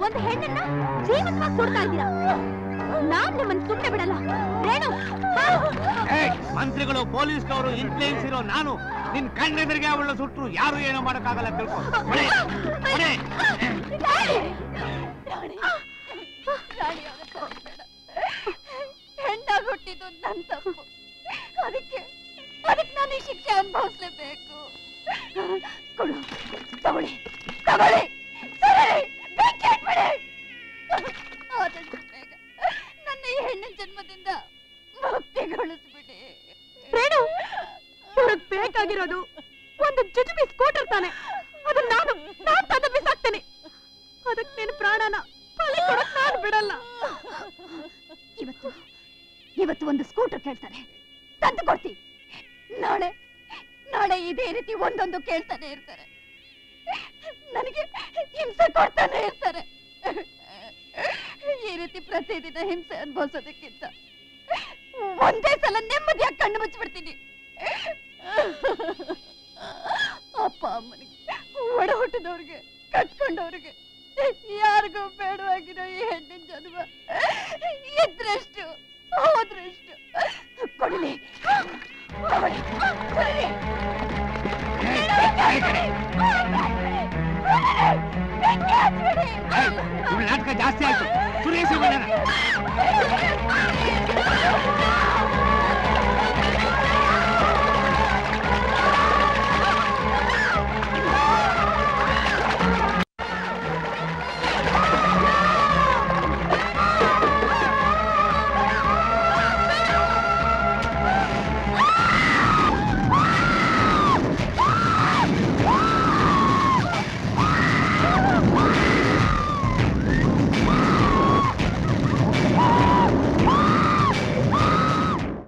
ಒಂದು ಹೆಣ್ಣನ್ನ ಜೀವಂತವಾಗಿ ಸುಡ್ತಾ ಇದ್ದೀರಾ. ನಾನ್ ನಿಮ್ಮನ್ನು ಸುಮ್ಮನೆ ಬಿಡಲ್ಲ. ರೇಣು, ಮಂತ್ರಿಗಳು ಪೊಲೀಸ್ನವರು ಇನ್ಫ್ಲೂಯೆನ್ಸ್ ಇರೋ ನಾನು ನಿನ್ ಕಣ್ಣೆದುರಿಗೆ ಅವಳ ಸುಟ್ಟರು ಯಾರು ಏನೋ ಮಾಡಕ್ಕಾಗಲ್ಲ ತಿಳ್ಕೊ. ಹೆಣ್ಣಾಗಿ ಹುಟ್ಟಿದ್ದು ನನ್ನ ತಪ್ಪು. ಅದಕ್ಕೆ ನಾನು ಈ ಶಿಕ್ಷೆ ಅನುಭವಿಸ್ಲೇಬೇಕು. ಕೊಡು, ತಗೊಳ್ಳಿ ತಗೊಳ್ಳಿ, ಆದಷ್ಟು ಬೇಗ ನನ್ನ ಈ ಹೆಣ್ಣಿನ ಜನ್ಮದಿಂದ ಮುಕ್ತಿಗೊಳಿಸ್ಬಿಡಿ. ರೇಣು, ಇವ್ರಿಗೆ ಬೇಕಾಗಿರೋದು ಒಂದು ಜುಜುಬಿ ಸ್ಕೂಟರ್ ತಾನೆ. ಅದನ್ನ ನಾನು ತಂದು ಬಿಸಾಕ್ತೇನೆ. ಅದಕ್ಕೆ ನೀನು ಪ್ರಾಣನ ಬಲಿ ಕೊಡಕ್ ನಾನು ಬಿಡಲ್ಲ. ಇವತ್ತು ಒಂದು ಸ್ಕೂಟರ್ ಕೇಳ್ತಾರೆ, ತಂದು ಕೊಡ್ತೀನಿ. ನಾಳೆ ಇದೇ ರೀತಿ ಒಂದೊಂದು ಕೇಳ್ತಾನೆ ಇರ್ತಾರೆ. ನನಗೆ ಹಿಂಸೆ ಕೊಡ್ತಾನೆ ಇರ್ತಾರೆ. ಈ ರೀತಿ ಪ್ರತಿದಿನ ಹಿಂಸೆ ಅನುಭವಿಸೋದಕ್ಕಿಂತ ಒಂದೇ ಸಲ ನೆಮ್ಮದಿಯಾಗಿ ಕಣ್ಣು ಮುಚ್ಚಿಬಿಡ್ತೀನಿ. ಅಪ್ಪ ಅಮ್ಮನಿಗೆ, ಒಡ ಹುಟ್ಟಿದವ್ರಿಗೆ, ಕಟ್ಕೊಂಡವ್ರಿಗೆ, ಯಾರಿಗೂ ಬೇಡವಾಗಿರೋ ಈ ಹೆಣ್ಣಿನ ಜನ್ಮ ಇದ್ರಷ್ಟು ಹೋದ್ರಷ್ಟು. ಕೊಡಲಿ, ನಾಟಕ ಜಾಸ್ತಿ ಆಯ್ತು. ಸುರೇಶ್